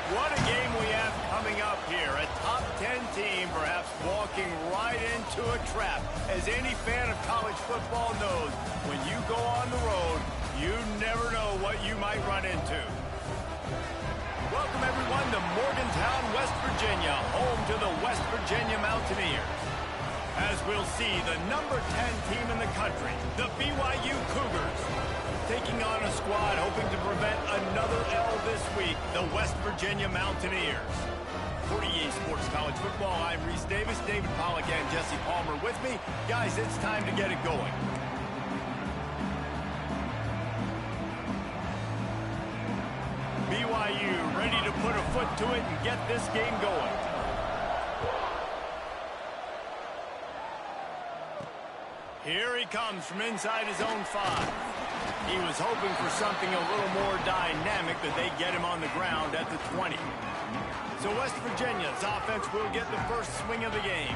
What a game we have coming up here. A top 10 team perhaps walking right into a trap. As any fan of college football knows, when you go on the road, you never know what you might run into. Welcome, everyone, to Morgantown, West Virginia, home to the West Virginia Mountaineers. As we'll see, the number 10 team in the country, the BYU Cougars, taking on a squad hoping to prevent another L this week, the West Virginia Mountaineers. For EA Sports College Football, I'm Reese Davis, David Pollack, and Jesse Palmer with me. Guys, it's time to get it going. BYU ready to put a foot to it and get this game going. Here he comes from inside his own 5. He was hoping for something a little more dynamic, but they get him on the ground at the 20. So West Virginia's offense will get the first swing of the game.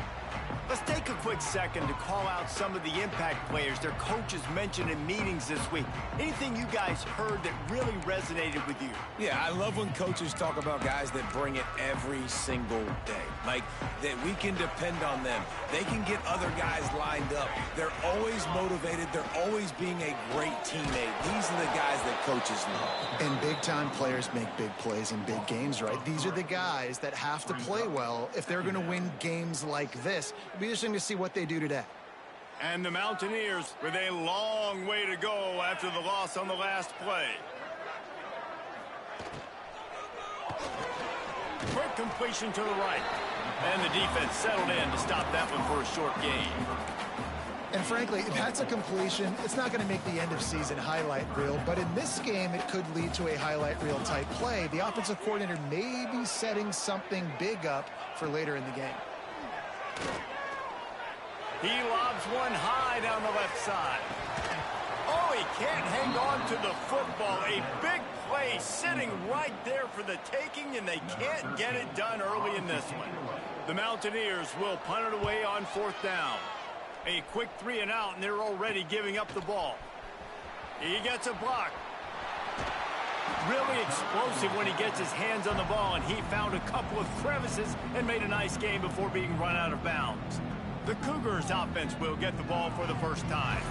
Let's take a quick second to call out some of the impact players their coaches mentioned in meetings this week. Anything you guys heard that really resonated with you? Yeah, I love when coaches talk about guys that bring it every single day. Like, that we can depend on them. They can get other guys lined up. They're always motivated. They're always being a great teammate. These are the guys that coaches love. And big-time players make big plays in big games, right? These are the guys that have to play well if they're going to win games like this. It'll be interesting to see what they do today. And the Mountaineers with a long way to go after the loss on the last play. Quick completion to the right. And the defense settled in to stop that one for a short gain. And frankly, if that's a completion, it's not going to make the end-of-season highlight reel. But in this game, it could lead to a highlight reel type play. The offensive coordinator may be setting something big up for later in the game. He lobs one high down the left side. Oh, he can't hang on to the football. A big play sitting right there for the taking, and they can't get it done early in this one. The Mountaineers will punt it away on 4th down. A quick 3 and out, and they're already giving up the ball. He gets a block. Really explosive when he gets his hands on the ball, and he found a couple of crevices and made a nice game before being run out of bounds. The Cougars offense will get the ball for the first time.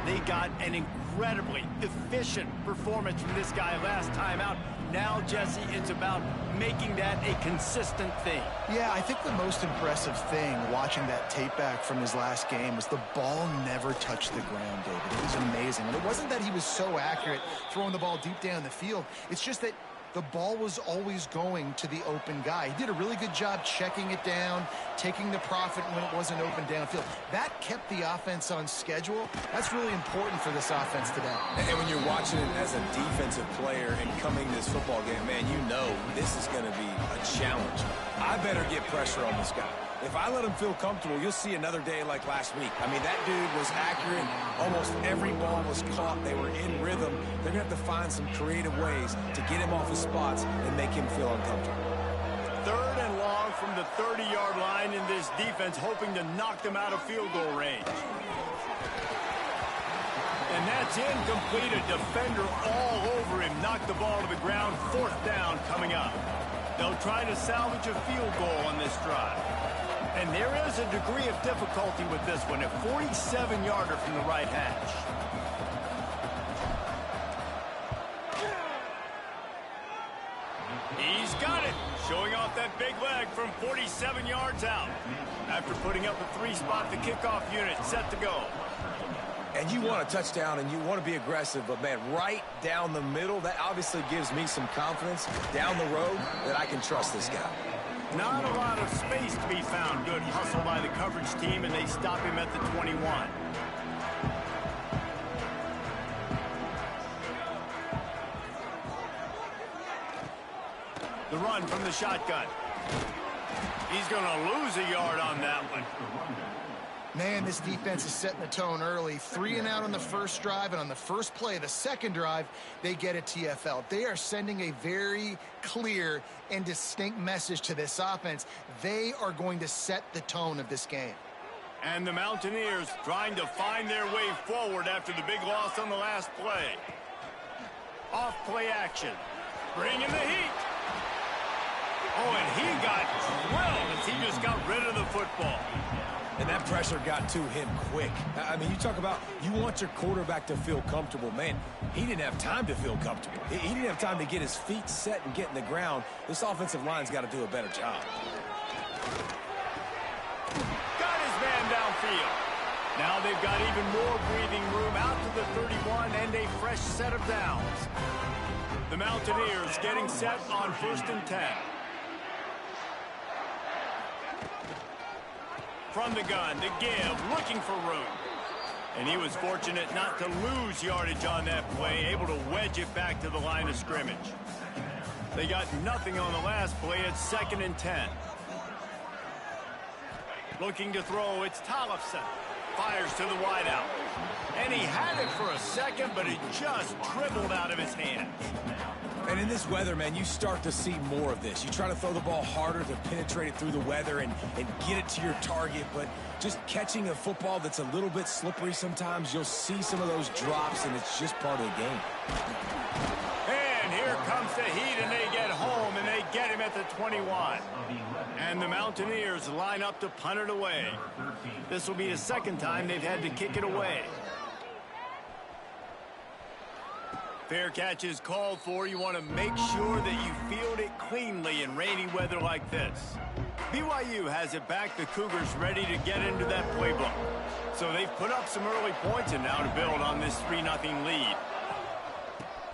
They got an incredibly efficient performance from this guy last time out. Now, Jesse, it's about making that a consistent thing. Yeah, I think the most impressive thing watching that tape back from his last game was the ball never touched the ground, David. It was amazing. And it wasn't that he was so accurate throwing the ball deep down the field. It's just that the ball was always going to the open guy. He did a really good job checking it down, taking the profit when it wasn't open downfield. That kept the offense on schedule. That's really important for this offense today. And when you're watching it as a defensive player and coming this football game, man, you know this is going to be a challenge. I better get pressure on this guy. If I let him feel comfortable, you'll see another day like last week. I mean, that dude was accurate. Almost every ball was caught. They were in rhythm. They're going to have to find some creative ways to get him off his spots and make him feel uncomfortable. 3rd and long from the 30-yard line in this defense, hoping to knock them out of field goal range. And that's incomplete. A defender all over him. Knocked the ball to the ground. 4th down coming up. They'll try to salvage a field goal on this drive. And there is a degree of difficulty with this one. A 47-yarder from the right hash. He's got it. Showing off that big leg from 47 yards out. After putting up a 3-spot, the kickoff unit set to go. And you want a touchdown and you want to be aggressive, but, man, right down the middle, that obviously gives me some confidence down the road that I can trust this guy. Not a lot of space to be found. Good hustle by the coverage team, and they stop him at the 21. The run from the shotgun. He's going to lose a yard on that one. Man, this defense is setting the tone early. 3 and out on the first drive, and on the first play, the second drive, they get a TFL. They are sending a very clear and distinct message to this offense. They are going to set the tone of this game. And the Mountaineers trying to find their way forward after the big loss on the last play. Off play action. Bring in the heat. he got drilled as he just got rid of the football. And that pressure got to him quick. I mean, you talk about you want your quarterback to feel comfortable. Man, he didn't have time to feel comfortable. He didn't have time to get his feet set and get in the ground. This offensive line's got to do a better job. Got his man downfield. Now they've got even more breathing room out to the 31 and a fresh set of downs. The Mountaineers getting set on 1st and 10. From the gun to give, looking for room. And he was fortunate not to lose yardage on that play, able to wedge it back to the line of scrimmage. They got nothing on the last play. It's 2nd and 10. Looking to throw, it's Tollefson. Fires to the wideout. And he had it for a second, but it just dribbled out of his hands. And in this weather, man, you start to see more of this. You try to throw the ball harder to penetrate it through the weather and get it to your target, but just catching a football that's a little bit slippery sometimes, you'll see some of those drops, and it's just part of the game. And here comes the heat, and they get home, and they get him at the 21. And the Mountaineers line up to punt it away. This will be the second time they've had to kick it away. Fair catch is called for. You want to make sure that you field it cleanly in rainy weather like this. BYU has it back. The Cougars ready to get into that playbook. So they've put up some early points and now to build on this 3-0 lead.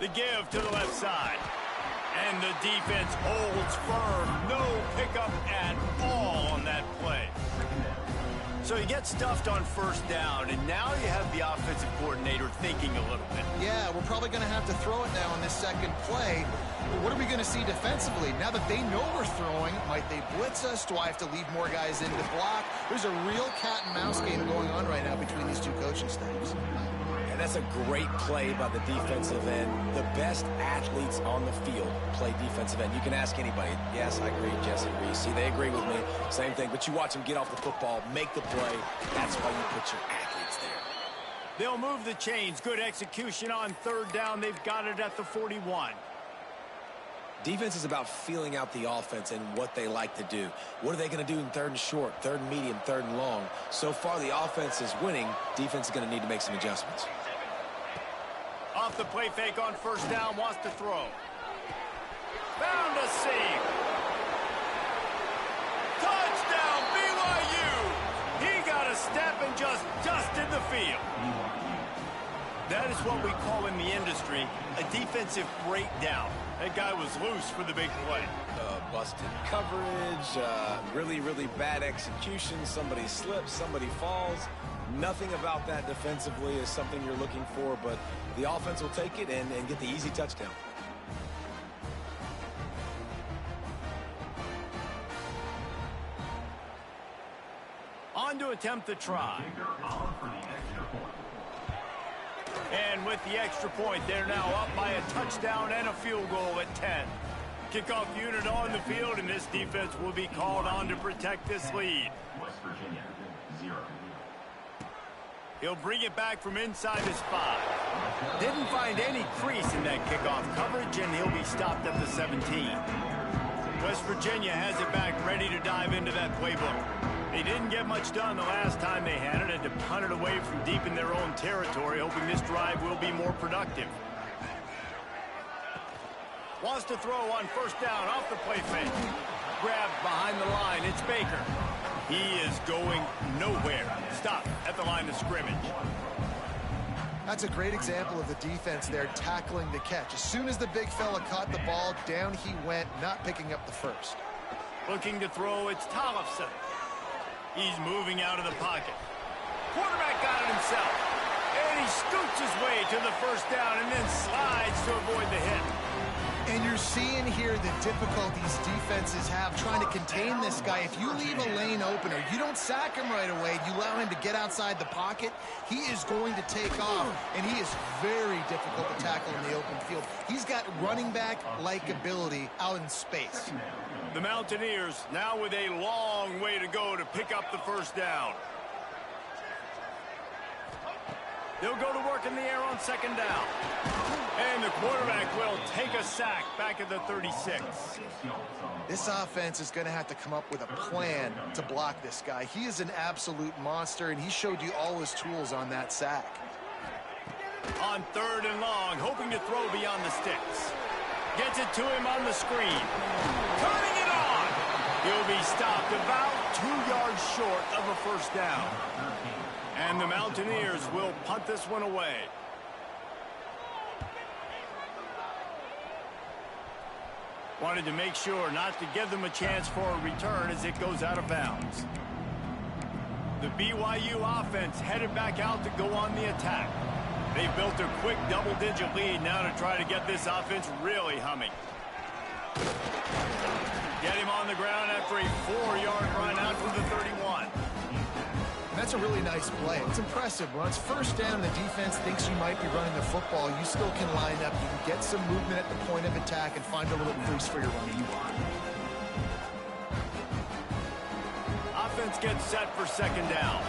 The give to the left side. And the defense holds firm. No pickup at all on that play. So you get stuffed on 1st down, and now you have the offensive coordinator thinking a little bit. Yeah, we're probably going to have to throw it now on this second play. But what are we going to see defensively? Now that they know we're throwing, might they blitz us? Do I have to leave more guys in to block? There's a real cat and mouse game going on right now between these two coaching staffs. And that's a great play by the defensive end. The best athletes on the field play defensive end. You can ask anybody. Yes, I agree, Jesse Reese. See, they agree with me. Same thing. But you watch them get off the football, make the play. That's why you put your athletes there. They'll move the chains. Good execution on 3rd down. They've got it at the 41. Defense is about feeling out the offense and what they like to do. What are they going to do in 3rd and short, 3rd and medium, 3rd and long? So far, the offense is winning. Defense is going to need to make some adjustments. Off the play fake on 1st down, wants to throw. Found a seam. Touchdown, BYU! He got a step and just dusted the field. That is what we call in the industry a defensive breakdown. That guy was loose for the big play. Busted coverage, really, really bad execution. Somebody slips, somebody falls. Nothing about that defensively is something you're looking for, but the offense will take it and get the easy touchdown. On to attempt the try. And with the extra point, they're now up by a touchdown and a field goal at 10. Kickoff unit on the field, and this defense will be called on to protect this lead. West Virginia, 0. He'll bring it back from inside his 5. Didn't find any crease in that kickoff coverage, and he'll be stopped at the 17. West Virginia has it back, ready to dive into that playbook. They didn't get much done the last time they had it, and to punt it away from deep in their own territory, hoping this drive will be more productive. Wants to throw on 1st down off the play fake. Grabbed behind the line, it's Baker. He is going nowhere. Stop at the line of scrimmage. That's a great example of the defense there tackling the catch. As soon as the big fella caught the ball, down he went, not picking up the first. Looking to throw, it's Tollefson. He's moving out of the pocket. Quarterback got it himself. And he scoots his way to the 1st down and then slides to avoid the hit. And you're seeing here the difficulties defenses have trying to contain this guy. If you leave a lane open or you don't sack him right away, you allow him to get outside the pocket, he is going to take off, and he is very difficult to tackle in the open field. He's got running back-like ability out in space. The Mountaineers now with a long way to go to pick up the 1st down. They'll go to work in the air on 2nd down. And the quarterback will take a sack back at the 36. This offense is going to have to come up with a plan to block this guy. He is an absolute monster, and he showed you all his tools on that sack. On 3rd and long, hoping to throw beyond the sticks. Gets it to him on the screen. Turning it on. He'll be stopped about 2 yards short of a first down. And the Mountaineers will punt this one away. Wanted to make sure not to give them a chance for a return as it goes out of bounds. The BYU offense headed back out to go on the attack. They've built a quick double-digit lead now to try to get this offense really humming. Get him on the ground after a 4-yard run out to the 31. That's a really nice play. It's impressive. When it's first down and the defense thinks you might be running the football, you still can line up. You can get some movement at the point of attack and find a little crease for your running. Offense gets set for 2nd down.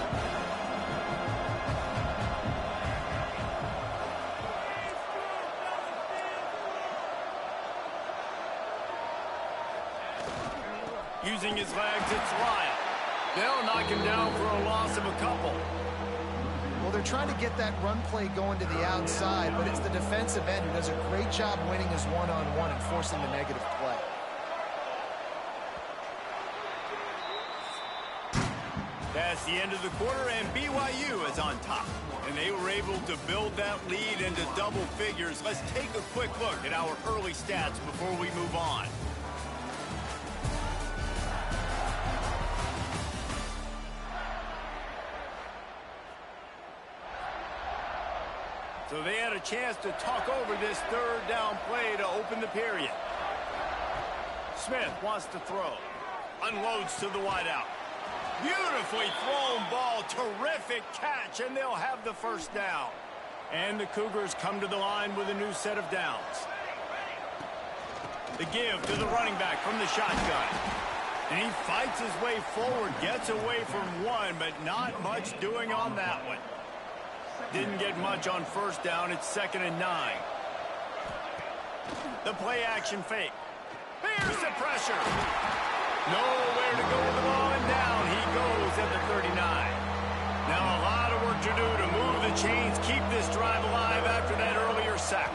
Using his legs, it's Lyle. They'll knock him down for a loss of a couple. Well, they're trying to get that run play going to the outside, but it's the defensive end who does a great job winning his one-on-one and forcing the negative play. That's the end of the quarter, and BYU is on top. And they were able to build that lead into double figures. Let's take a quick look at our early stats before we move on. So they had a chance to talk over this 3rd down play to open the period. Smith wants to throw. Unloads to the wideout. Beautifully thrown ball. Terrific catch, and they'll have the first down. And the Cougars come to the line with a new set of downs. The give to the running back from the shotgun. And he fights his way forward, gets away from one, but not much doing on that one. Didn't get much on first down. It's 2nd and 9. The play action fake. Here's the pressure. Nowhere to go with the ball, and down he goes at the 39. Now a lot of work to do to move the chains, keep this drive alive after that earlier sack.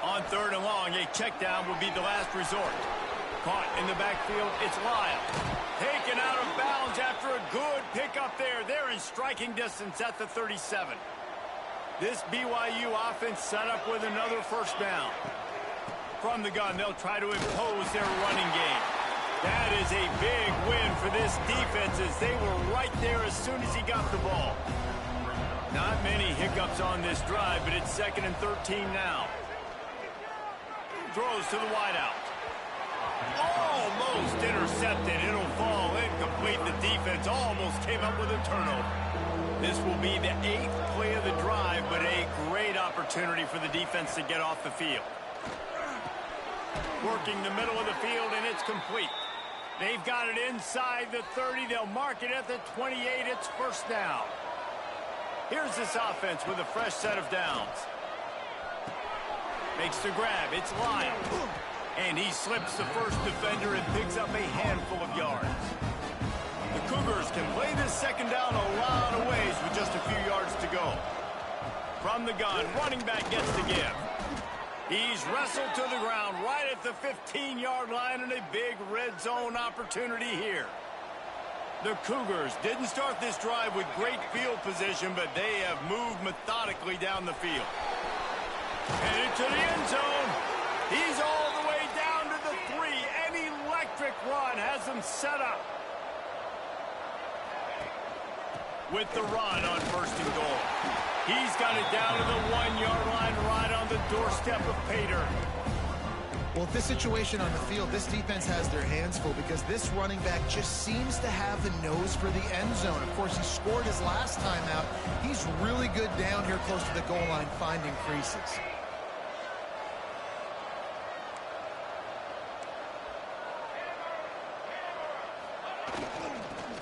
On 3rd and long, a check down would be the last resort. Caught in the backfield, it's Lyle. Taken out of bounds after a good pickup there. They're in striking distance at the 37. This BYU offense set up with another first down. From the gun, they'll try to impose their running game. That is a big win for this defense as they were right there as soon as he got the ball. Not many hiccups on this drive, but it's 2nd and 13 now. Throws to the wideout. Almost intercepted. It'll fall incomplete. The defense almost came up with a turnover. This will be the 8th play of the drive, but a great opportunity for the defense to get off the field. Working the middle of the field, and it's complete. They've got it inside the 30. They'll mark it at the 28. It's first down. Here's this offense with a fresh set of downs. Makes the grab. It's Lyle. And he slips the first defender and picks up a handful of yards. The Cougars can play this 2nd down a lot of ways with just a few yards to go. From the gun, running back gets the give. He's wrestled to the ground right at the 15-yard line, and a big red zone opportunity here. The Cougars didn't start this drive with great field position, but they have moved methodically down the field. And into the end zone. He's all the way down to the 3. An electric run has them set up. With the run on 1st and goal. He's got it down to the 1-yard line right on the doorstep of Pater. Well, this situation on the field, this defense has their hands full because this running back just seems to have the nose for the end zone. Of course, he scored his last time out. He's really good down here close to the goal line, finding creases.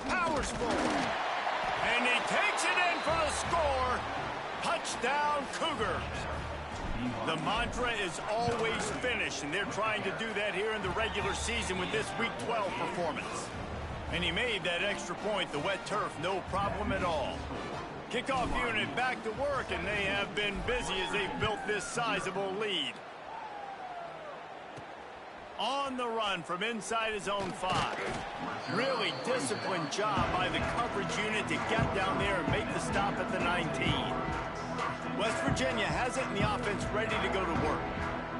Powers forward. And he takes it in for the score. Touchdown, Cougars. The mantra is always finish, and they're trying to do that here in the regular season with this Week 12 performance. And he made that extra point, the wet turf, no problem at all. Kickoff unit back to work, and they have been busy as they've built this sizable lead. On the run from inside his own 5. Really disciplined job by the coverage unit to get down there and make the stop at the 19. West Virginia has it in the offense ready to go to work.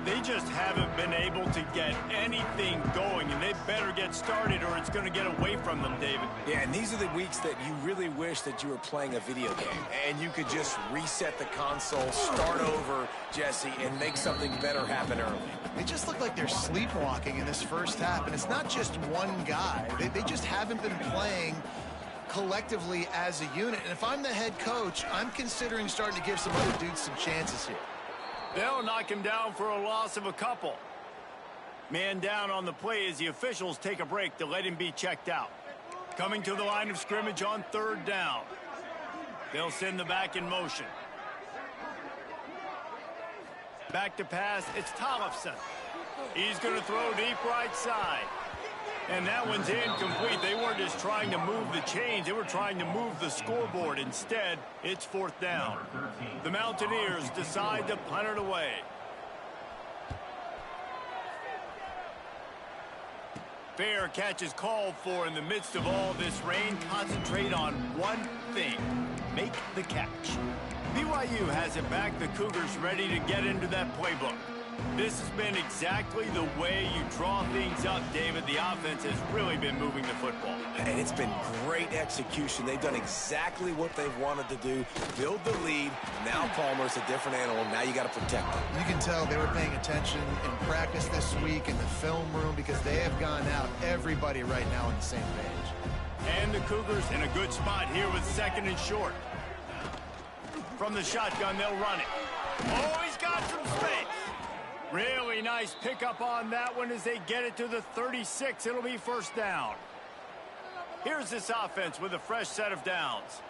They just haven't been able to get anything going, and they better get started or it's going to get away from them, David. Yeah, and these are the weeks that you really wish that you were playing a video game and you could just reset the console, start over, Jesse, and make something better happen early. They just look like they're sleepwalking in this first half, and it's not just one guy. They just haven't been playing collectively as a unit. And if I'm the head coach, I'm considering starting to give some other dudes some chances here. They'll knock him down for a loss of a couple. Man down on the play as the officials take a break to let him be checked out. Coming to the line of scrimmage on 3rd down. They'll send the back in motion. Back to pass, it's Tollefson. He's going to throw deep right side. And that one's incomplete. They weren't just trying to move the chains. They were trying to move the scoreboard. Instead, it's 4th down. The Mountaineers decide to punt it away. Fair catch is called for in the midst of all this rain. Concentrate on one thing. Make the catch. BYU has it back. The Cougars ready to get into that playbook. This has been exactly the way you draw things up, David. The offense has really been moving the football. And it's been great execution. They've done exactly what they've wanted to do. Build the lead. Now Palmer's a different animal. Now you got to protect him. You can tell they were paying attention in practice this week in the film room because they have gone out, everybody right now on the same page. And the Cougars in a good spot here with 2nd and short. From the shotgun, they'll run it. Oh, he's got some space. Really nice pickup on that one as they get it to the 36. It'll be 1st down. Here's this offense with a fresh set of downs.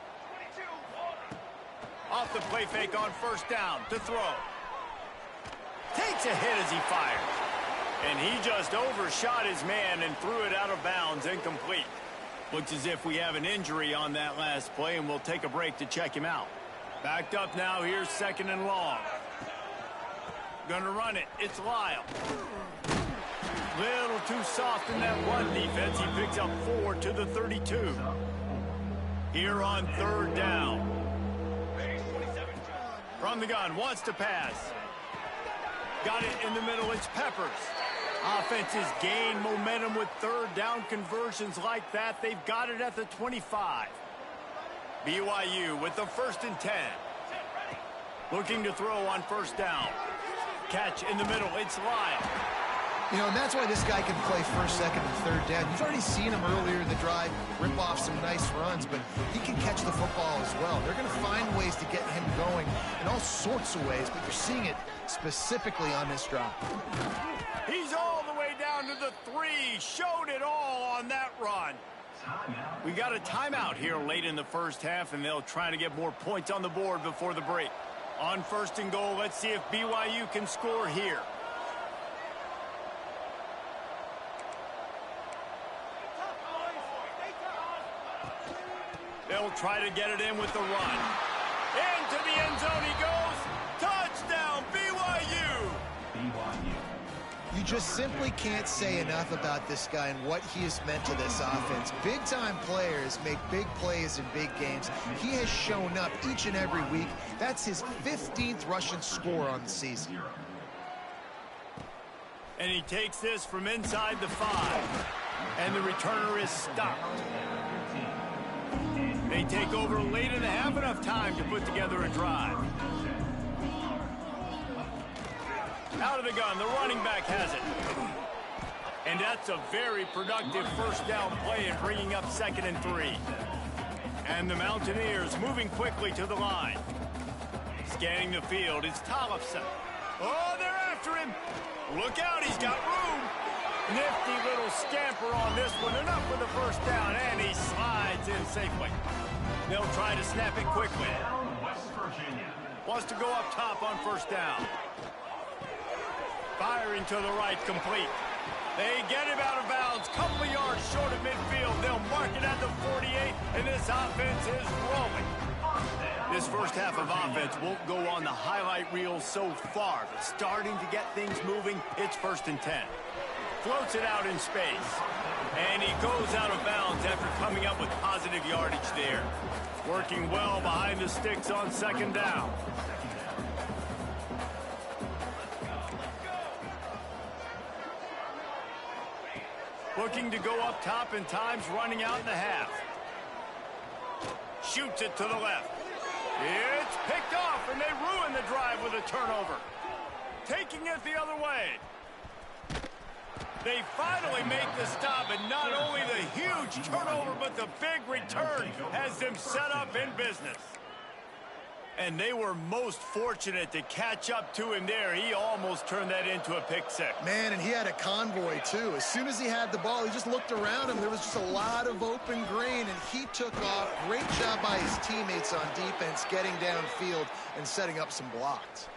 Off the play fake on 1st down to throw. Takes a hit as he fires. And he just overshot his man and threw it out of bounds, incomplete. Looks as if we have an injury on that last play, and we'll take a break to check him out. Backed up now, here's 2nd and long. Gonna run it. It's Lyle. Little too soft in that run defense. He picks up 4 to the 32. Here on 3rd down. From the gun, wants to pass. Got it in the middle. It's Peppers. Offenses gain momentum with 3rd down conversions like that. They've got it at the 25. BYU with the 1st and 10. Looking to throw on 1st down. Catch in the middle. It's Lyle. You know, and that's why this guy can play 1st, 2nd, and 3rd down. You've already seen him earlier in the drive rip off some nice runs, but he can catch the football as well. They're going to find ways to get him going in all sorts of ways, but you're seeing it specifically on this drive. He's all the way down to the 3. Showed it all on that run. We got a timeout here late in the first half, and they'll try to get more points on the board before the break. On 1st and goal, let's see if BYU can score here. They'll try to get it in with the run. Into the end zone he goes. Touchdown, BYU! You just simply can't say enough about this guy and what he has meant to this offense. Big-time players make big plays in big games. He has shown up each and every week. That's his 15th rushing score on the season. And he takes this from inside the 5. And the returner is stopped. They take over late in the half, enough time to put together a drive. Out of the gun, the running back has it. And that's a very productive 1st down play in bringing up 2nd and 3. And the Mountaineers moving quickly to the line. Scanning the field, it's Tollefson. Oh, they're after him. Look out, he's got room. Nifty little scamper on this one. Enough for the 1st down, and he slides in safely. They'll try to snap it quickly. West Virginia. Wants to go up top on first down. Firing to the right, complete. They get him out of bounds. Couple of yards short of midfield. They'll mark it at the 48, and this offense is rolling. This first half of offense won't go on the highlight reel so far, but starting to get things moving, it's 1st and 10. Floats it out in space. And he goes out of bounds after coming up with positive yardage there. Working well behind the sticks on 2nd down. Looking to go up top and time's running out in the half. Shoots it to the left. It's picked off, and they ruin the drive with a turnover. Taking it the other way. They finally make the stop, and not only the huge turnover, but the big return has them set up in business. And they were most fortunate to catch up to him there. He almost turned that into a pick six. Man, and he had a convoy, too. As soon as he had the ball, he just looked around him. There was just a lot of open green, and he took off. Great job by his teammates on defense, getting downfield and setting up some blocks.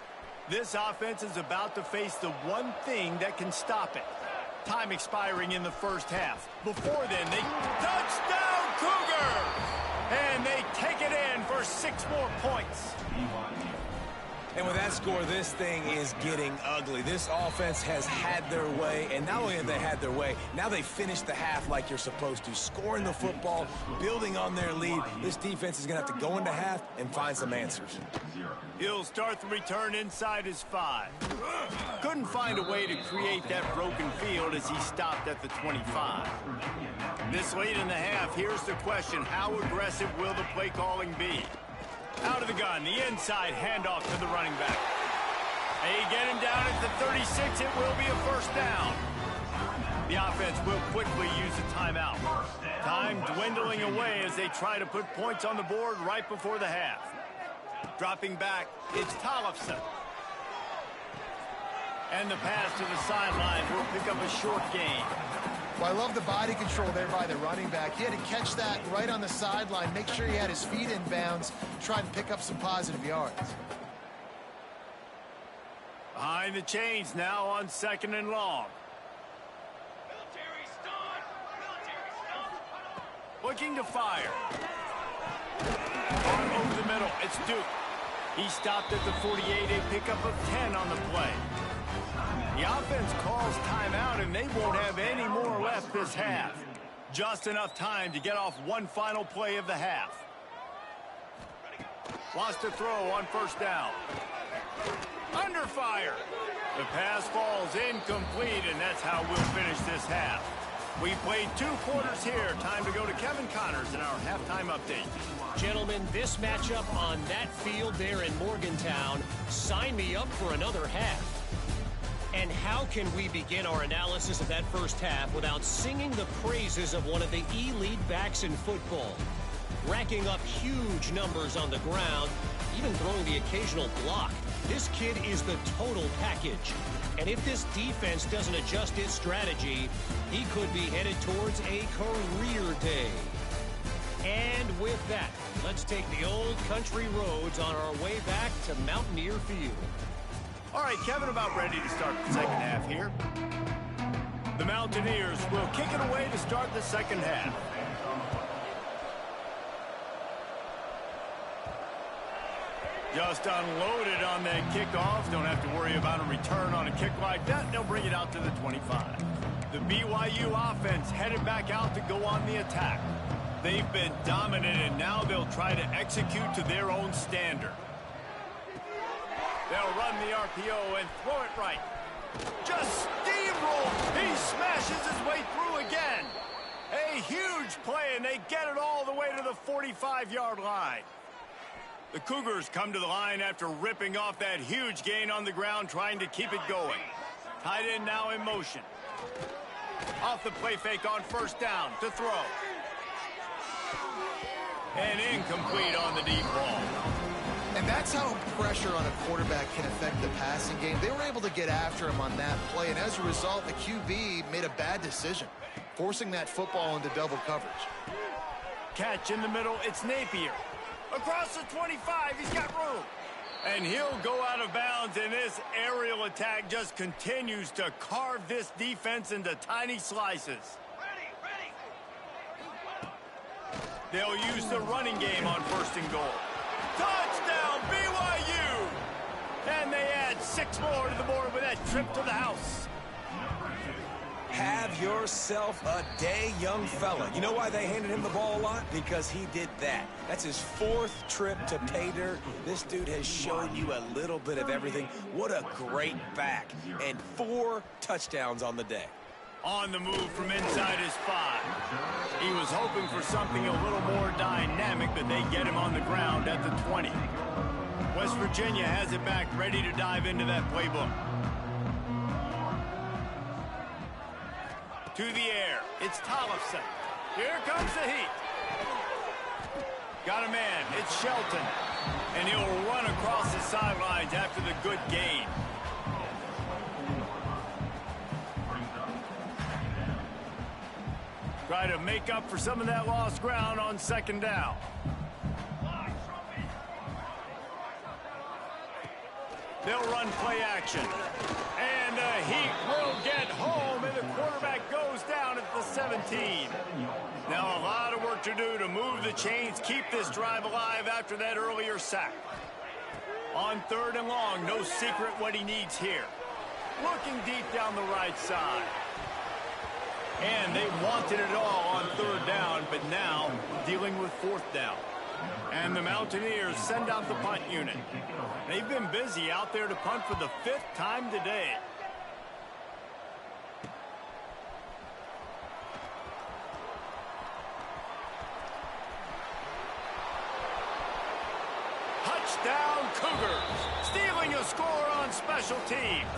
This offense is about to face the one thing that can stop it. Time expiring in the first half. Before then, they touchdown Cougars! And they take it in for 6 more points. And with that score, this thing is getting ugly. This offense has had their way, and not only have they had their way, now they finished the half like you're supposed to, scoring the football, building on their lead. This defense is going to have to go into half and find some answers. He'll start the return inside his 5. Couldn't find a way to create that broken field as he stopped at the 25. This late in the half, here's the question: how aggressive will the play calling be? Out of the gun, the inside handoff to the running back. They get him down at the 36. It will be a 1st down. The offense will quickly use a timeout. Time dwindling away as they try to put points on the board right before the half. Dropping back, it's Tollefson. And the pass to the sideline will pick up a short gain. Well, I love the body control there by the running back. He had to catch that right on the sideline, make sure he had his feet in bounds, try and pick up some positive yards. Behind the chains now on 2nd and long. Looking to fire. On over the middle, it's Duke. He stopped at the 48, a pickup of 10 on the play. The offense calls timeout, and they won't have any more left this half. Just enough time to get off one final play of the half. Lost a throw on 1st down. Under fire. The pass falls incomplete, and that's how we'll finish this half. We played 2 quarters here. Time to go to Kevin Connors in our halftime update. Gentlemen, this matchup on that field there in Morgantown, sign me up for another half. And how can we begin our analysis of that first half without singing the praises of one of the elite backs in football? Racking up huge numbers on the ground, even throwing the occasional block. This kid is the total package. And if this defense doesn't adjust its strategy, he could be headed towards a career day. And with that, let's take the old country roads on our way back to Mountaineer Field. All right, Kevin, about ready to start the second half here. The Mountaineers will kick it away to start the second half. Just unloaded on that kickoff. Don't have to worry about a return on a kick like that. They'll bring it out to the 25. The BYU offense headed back out to go on the attack. They've been dominant, and now they'll try to execute to their own standard. They'll run the RPO and throw it right. Just steamroll. He smashes his way through again. A huge play, and they get it all the way to the 45-yard line. The Cougars come to the line after ripping off that huge gain on the ground, trying to keep it going. Tight end now in motion. Off the play fake on 1st down to throw. And incomplete on the deep ball. And that's how pressure on a quarterback can affect the passing game. They were able to get after him on that play, and as a result, the QB made a bad decision, forcing that football into double coverage. Catch in the middle, it's Napier. Across the 25, he's got room. And he'll go out of bounds, and this aerial attack just continues to carve this defense into tiny slices. They'll use the running game on 1st and goal. Touchdown, BYU! And they add 6 more to the board with that trip to the house. Have yourself a day, young fella. You know why they handed him the ball a lot? Because he did that. That's his 4th trip to pay dirt. This dude has shown you a little bit of everything. What a great back. And 4 touchdowns on the day. On the move from inside his 5. He was hoping for something a little more dynamic, but they get him on the ground at the 20. West Virginia has it back, ready to dive into that playbook. To the air, it's Tollefson. Here comes the heat. Got a man, it's Shelton. And he'll run across the sidelines after the good gain. Try to make up for some of that lost ground on 2nd down. They'll run play action. And the Heat will get home, and the quarterback goes down at the 17. Now a lot of work to do to move the chains, keep this drive alive after that earlier sack. On 3rd and long, no secret what he needs here. Looking deep down the right side. And they wanted it all on 3rd down, but now dealing with 4th down. And the Mountaineers send out the punt unit. They've been busy out there to punt for the 5th time today. Touchdown Cougars, stealing a score on special teams.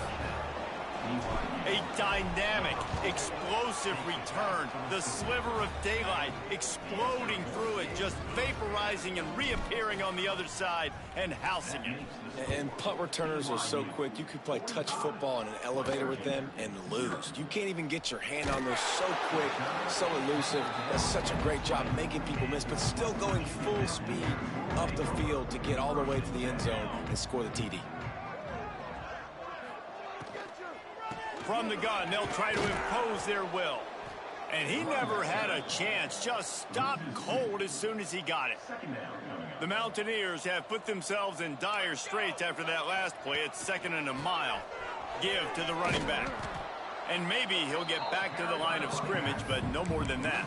A dynamic, explosive return. The sliver of daylight exploding through it, just vaporizing and reappearing on the other side and housing it. And punt returners are so quick. You could play touch football in an elevator with them and lose. You can't even get your hand on those. So quick, so elusive. That's such a great job making people miss, but still going full speed up the field to get all the way to the end zone and score the TD. From the gun, they'll try to impose their will. And he never had a chance, just stopped cold as soon as he got it. The Mountaineers have put themselves in dire straits after that last play. It's 2nd and a mile. Give to the running back. And maybe he'll get back to the line of scrimmage, but no more than that.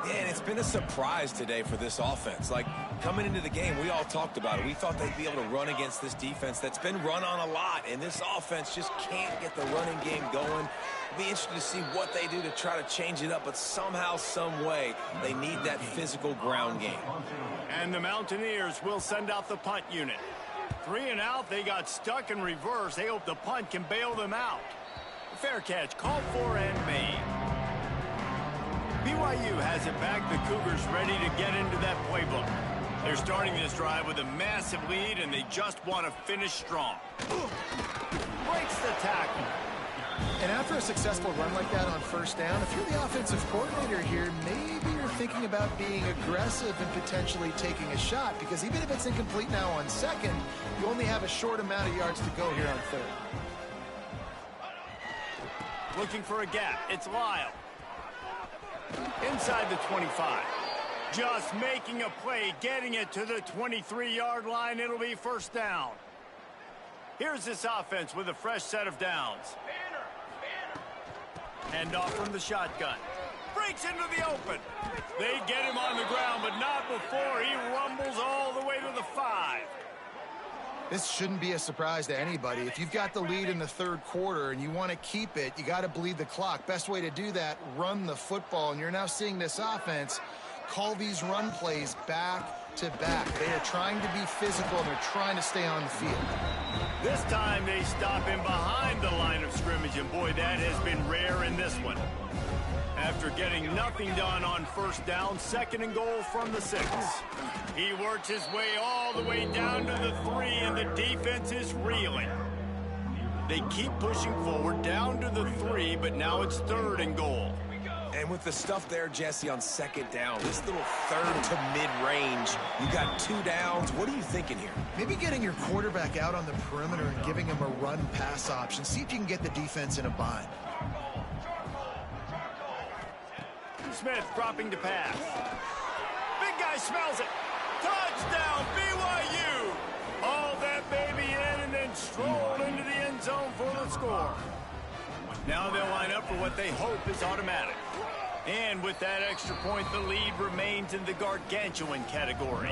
Yeah, and it's been a surprise today for this offense. Like, coming into the game, we all talked about it. We thought they'd be able to run against this defense that's been run on a lot, and this offense just can't get the running game going. It'll be interesting to see what they do to try to change it up, but somehow, some way, they need that physical ground game. And the Mountaineers will send out the punt unit. 3 and out, they got stuck in reverse. They hope the punt can bail them out. Fair catch, called for and made. BYU has it back. The Cougars ready to get into that playbook. They're starting this drive with a massive lead, and they just want to finish strong. Breaks the tackle. And after a successful run like that on 1st down, if you're the offensive coordinator here, maybe you're thinking about being aggressive and potentially taking a shot, because even if it's incomplete now on 2nd, you only have a short amount of yards to go here on 3rd. Looking for a gap. It's Lyle. Inside the 25. Just making a play, getting it to the 23-yard line. It'll be 1st down. Here's this offense with a fresh set of downs. Hand off from the shotgun. Breaks into the open. They get him on the ground, but not before he rumbles all the way to the 5. This shouldn't be a surprise to anybody. If you've got the lead in the 3rd quarter and you want to keep it, you got to bleed the clock. Best way to do that, run the football. And you're now seeing this offense call these run plays back to back. They are trying to be physical, and they're trying to stay on the field. This time they stop him behind the line of scrimmage, and boy, that has been rare in this one. After getting nothing done on 1st down, 2nd and goal from the 6. He works his way all the way down to the 3, and the defense is reeling. They keep pushing forward down to the 3, but now it's 3rd and goal. And with the stuff there, Jesse, on second down, this little third to mid-range, you got 2 downs. What are you thinking here? Maybe getting your quarterback out on the perimeter and giving him a run-pass option. See if you can get the defense in a bind. Smith dropping to pass. Big guy smells it. Touchdown, BYU! Haul that baby in and then stroll into the end zone for the score. Now they'll line up for what they hope is automatic. And with that extra point, the lead remains in the gargantuan category.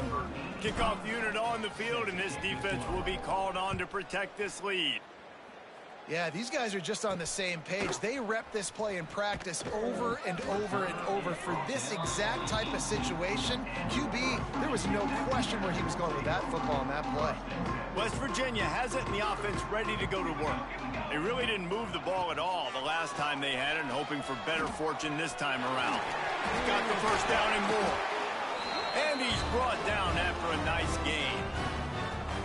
Kickoff unit on the field, and this defense will be called on to protect this lead. Yeah, these guys are just on the same page. They rep this play in practice over and over and over for this exact type of situation. QB, there was no question where he was going with that football and that play. West Virginia has it in the offense ready to go to work. They really didn't move the ball at all the last time they had it, and hoping for better fortune this time around. Got the first down and more. And he's brought down after a nice gain.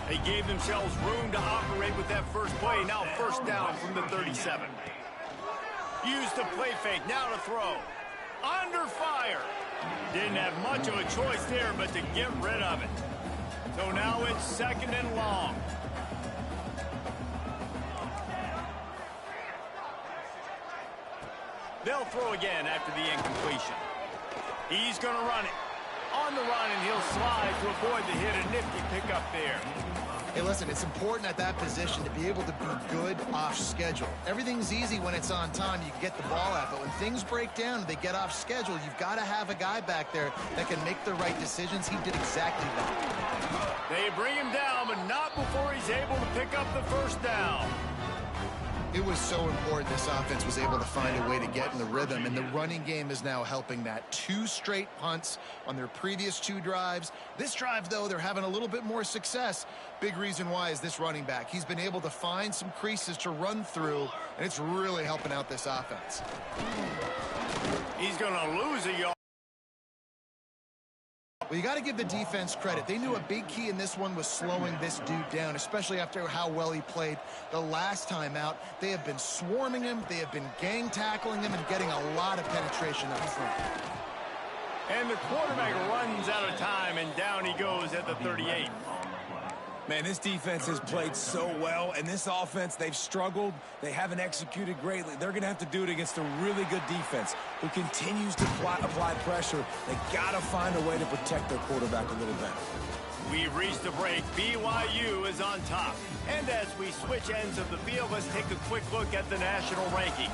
They gave themselves room to operate with that first play. Now first down from the 37. Used the play fake. Now to throw. Under fire. Didn't have much of a choice there but to get rid of it. So now it's second and long. They'll throw again after the incompletion. He's going to run it. On the run, and he'll slide to avoid the hit. A nifty pickup there. Hey, listen, it's important at that position to be able to be good off schedule. Everything's easy when it's on time. You can get the ball out, but when things break down and they get off schedule, you've got to have a guy back there that can make the right decisions. He did exactly that. They bring him down, but not before he's able to pick up the first down. It was so important this offense was able to find a way to get in the rhythm, and the running game is now helping that. 2 straight punts on their previous 2 drives. This drive, though, they're having a little bit more success. Big reason why is this running back. He's been able to find some creases to run through, and it's really helping out this offense. He's going to lose a yard. Well, you got to give the defense credit. They knew a big key in this one was slowing this dude down, especially after how well he played the last time out. They have been swarming him. They have been gang tackling him and getting a lot of penetration up front. And the quarterback runs out of time, and down he goes at the 38. Man, this defense has played so well, and this offense, they've struggled. They haven't executed greatly. They're going to have to do it against a really good defense who continues to apply pressure. They got to find a way to protect their quarterback a little better. We've reached the break. BYU is on top. And as we switch ends of the field, let's take a quick look at the national rankings.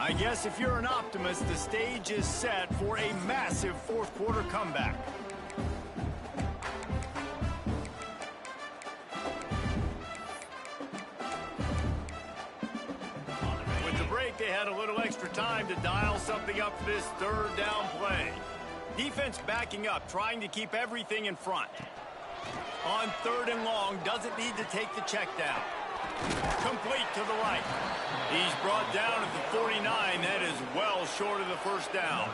I guess if you're an optimist, the stage is set for a massive fourth quarter comeback. With the break, they had a little extra time to dial something up for this third down play. Defense backing up, trying to keep everything in front. On third and long, doesn't need to take the check down. Complete to the right. He's brought down at the 49. That is well short of the first down.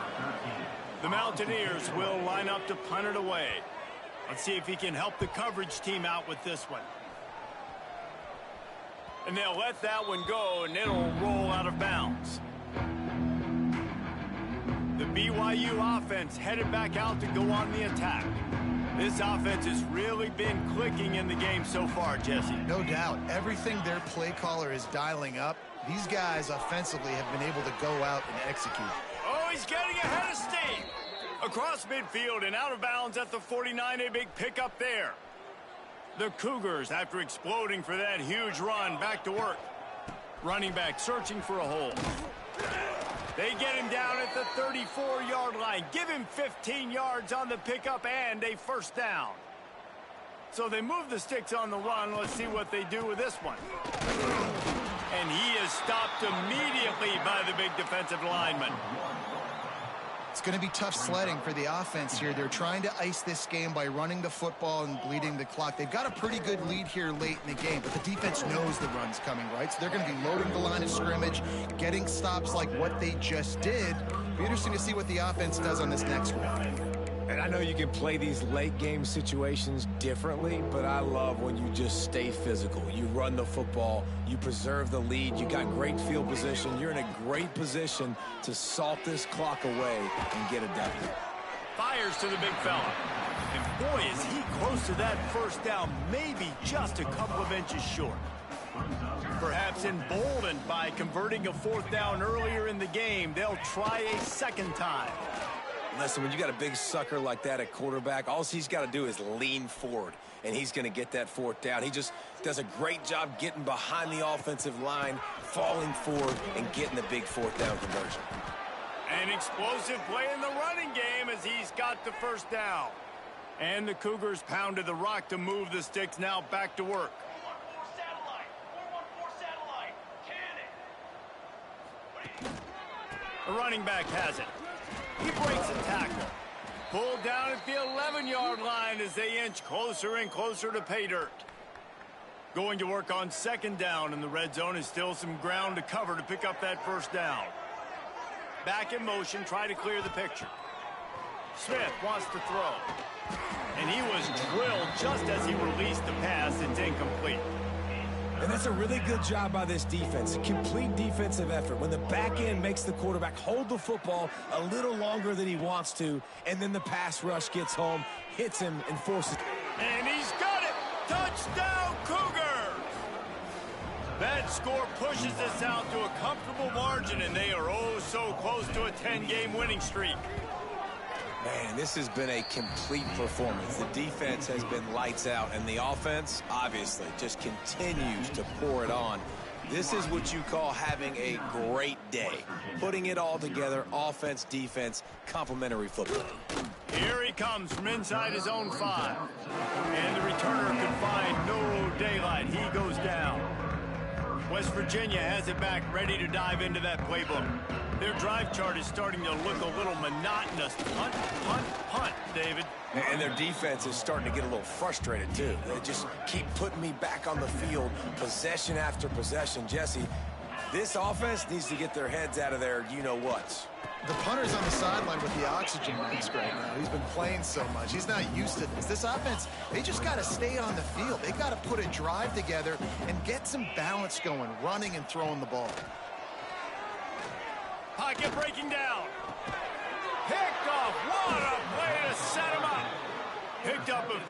The Mountaineers will line up to punt it away. Let's see if he can help the coverage team out with this one. And they'll let that one go, and it'll roll out of bounds. The BYU offense headed back out to go on the attack. This offense has really been clicking in the game so far, Jesse. No doubt. Everything their play caller is dialing up, these guys offensively have been able to go out and execute. Oh, he's getting ahead of steam. Across midfield and out of bounds at the 49, a big pickup there. The Cougars, after exploding for that huge run, back to work. Running back searching for a hole. They get him down at the 34-yard line. Give him 15 yards on the pickup and a first down. So they move the sticks on the run. Let's see what they do with this one. And he is stopped immediately by the big defensive lineman. It's going to be tough sledding for the offense here. They're trying to ice this game by running the football and bleeding the clock. They've got a pretty good lead here late in the game, but the defense knows the run's coming, right? So they're going to be loading the line of scrimmage, getting stops like what they just did. Be interesting to see what the offense does on this next one. And I know you can play these late game situations differently, but I love when you just stay physical. You run the football, you preserve the lead, you got great field position. You're in a great position to salt this clock away and get a W. Fires to the big fella. And boy, is he close to that first down, maybe just a couple of inches short. Perhaps emboldened by converting a fourth down earlier in the game, they'll try a second time. Listen, when you got a big sucker like that at quarterback, all he's got to do is lean forward, and he's going to get that fourth down. He just does a great job getting behind the offensive line, falling forward, and getting the big fourth down conversion. An explosive play in the running game as he's got the first down. And the Cougars pounded the rock to move the sticks, now back to work. 414 satellite. 414 satellite. Cannon. The running back has it. He breaks a tackle. Pulled down at the 11-yard line as they inch closer and closer to pay dirt. Going to work on second down, and the red zone is still some ground to cover to pick up that first down. Back in motion, try to clear the picture. Smith wants to throw. And he was drilled just as he released the pass. It's incomplete. And that's a really good job by this defense. A complete defensive effort. When the back end makes the quarterback hold the football a little longer than he wants to, and then the pass rush gets home, hits him, and forces. And he's got it! Touchdown, Cougars! That score pushes us out to a comfortable margin, and they are oh so close to a 10-game winning streak. Man, this has been a complete performance. The defense has been lights out, and the offense, obviously, just continues to pour it on. This is what you call having a great day. Putting it all together, offense, defense, complementary football. Here he comes from inside his own 5. And the returner could find no daylight. He goes down. West Virginia has it back, ready to dive into that playbook. Their drive chart is starting to look a little monotonous. Punt, punt, punt, David. And their defense is starting to get a little frustrated, too. They just keep putting me back on the field, possession after possession. Jesse, this offense needs to get their heads out of their you-know-whats. The punter's on the sideline with the oxygen mask right now. He's been playing so much. He's not used to this. This offense, they just got to stay on the field. They got to put a drive together and get some balance going, running and throwing the ball. Pocket breaking down. Picked off. What a play to set him up. Picked up a...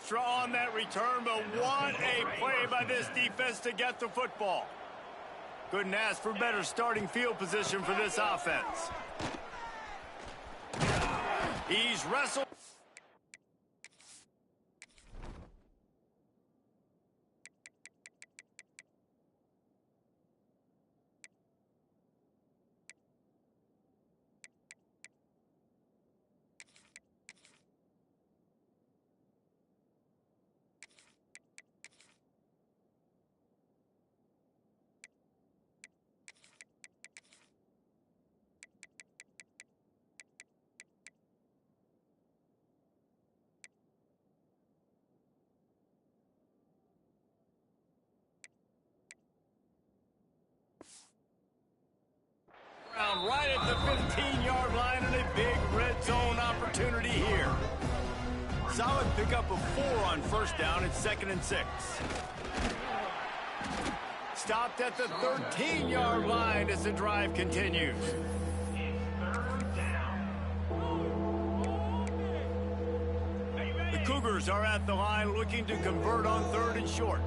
Straw on that return, but what a play by this defense to get the football. Couldn't ask for better starting field position for this offense. He's wrestled. Right at the 15-yard line and a big red zone opportunity here. Solid pickup of 4 on first down. It's 2nd and 6. Stopped at the 13-yard line as the drive continues. The Cougars are at the line looking to convert on 3rd and short.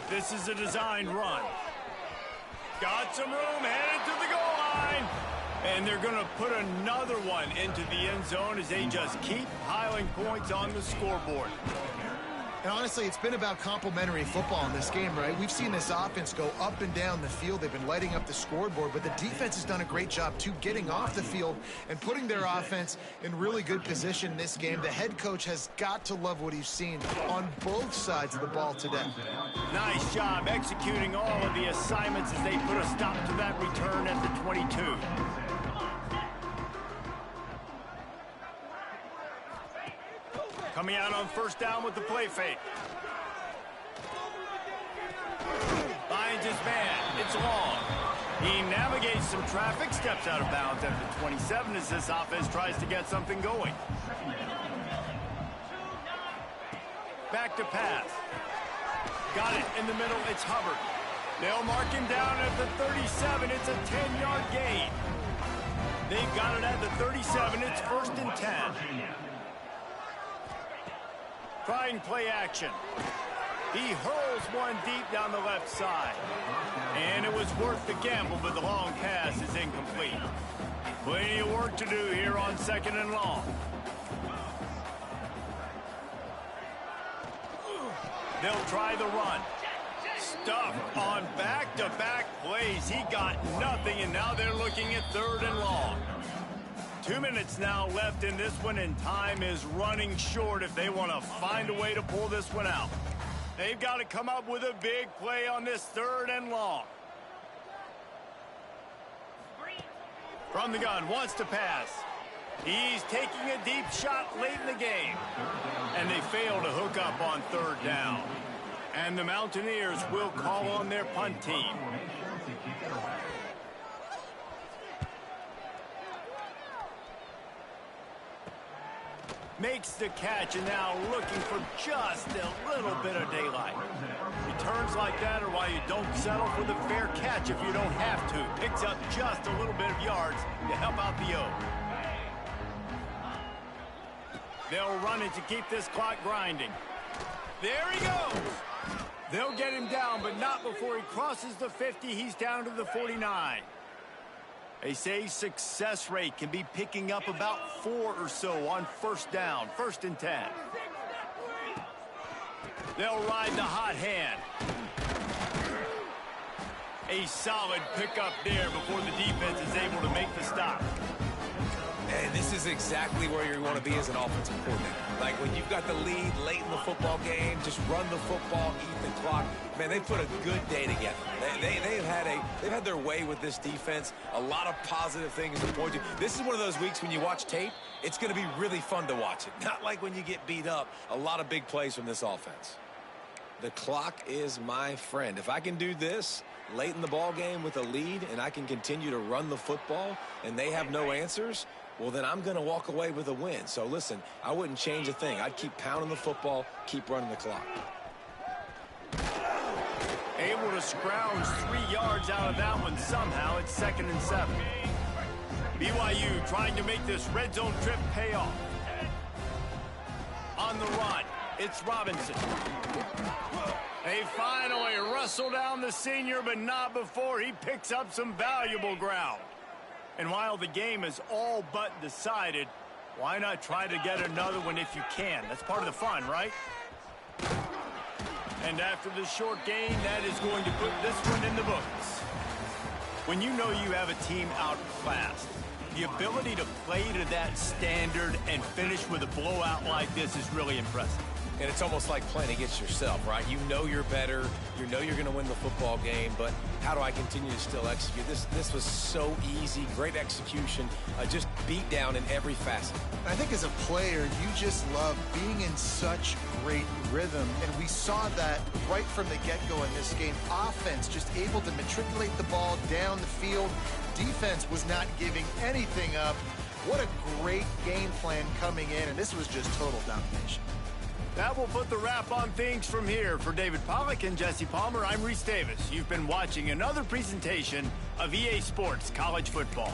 This is a designed run. Got some room, headed to the goal line. And they're going to put another one into the end zone as they just keep piling points on the scoreboard. And honestly, it's been about complementary football in this game, right? We've seen this offense go up and down the field. They've been lighting up the scoreboard, but the defense has done a great job, too, getting off the field and putting their offense in really good position in this game. The head coach has got to love what he's seen on both sides of the ball today. Nice job executing all of the assignments as they put a stop to that return at the 22. Coming out on first down with the play fake. Finds his man. It's long. He navigates some traffic, steps out of bounds at the 27 as this offense tries to get something going. Back to pass. Got it in the middle. It's Hubbard. They'll mark him down at the 37. It's a 10-yard gain. They've got it at the 37. It's 1st and 10. Trying play action. He hurls one deep down the left side. And it was worth the gamble, but the long pass is incomplete. Plenty of work to do here on 2nd and long. They'll try the run. Stuffed on back-to-back plays. He got nothing, and now they're looking at 3rd and long. 2 minutes now left in this one, and time is running short if they want to find a way to pull this one out. They've got to come up with a big play on this 3rd and long. From the gun, wants to pass. He's taking a deep shot late in the game. And they fail to hook up on 3rd down. And the Mountaineers will call on their punt team. Makes the catch and now looking for just a little bit of daylight. Returns like that are why you don't settle for the fair catch if you don't have to. Picks up just a little bit of yards to help out the O. They'll run it to keep this clock grinding. There he goes. They'll get him down, but not before he crosses the 50. He's down to the 49. They say success rate can be picking up about 4 or so on first down, 1st and 10. They'll ride the hot hand. A solid pickup there before the defense is able to make the stop. And this is exactly where you want to be as an offensive coordinator. Like when you've got the lead late in the football game, just run the football, eat the clock. Man, they put a good day together. They've had their way with this defense. A lot of positive things to point to. This is one of those weeks when you watch tape, it's going to be really fun to watch it. Not like when you get beat up. A lot of big plays from this offense. The clock is my friend. If I can do this late in the ball game with a lead and I can continue to run the football and they have no answers, well, then I'm going to walk away with a win. So, listen, I wouldn't change a thing. I'd keep pounding the football, keep running the clock. Able to scrounge 3 yards out of that one somehow. It's 2nd and 7. BYU trying to make this red zone trip pay off. On the run, it's Robinson. They finally wrestle down the senior, but not before he picks up some valuable ground. And while the game is all but decided, why not try to get another one if you can? That's part of the fun, right? And after the short gain, that is going to put this one in the books. When you know you have a team outclassed, the ability to play to that standard and finish with a blowout like this is really impressive. And it's almost like playing against yourself, right? You know you're better. You know you're going to win the football game, but how do I continue to still execute? This was so easy, great execution, just beat down in every facet. I think as a player, you just love being in such great rhythm, and we saw that right from the get-go in this game. Offense just able to matriculate the ball down the field. Defense was not giving anything up. What a great game plan coming in, and this was just total domination. That will put the wrap on things from here. For David Pollack and Jesse Palmer, I'm Reese Davis. You've been watching another presentation of EA Sports College Football.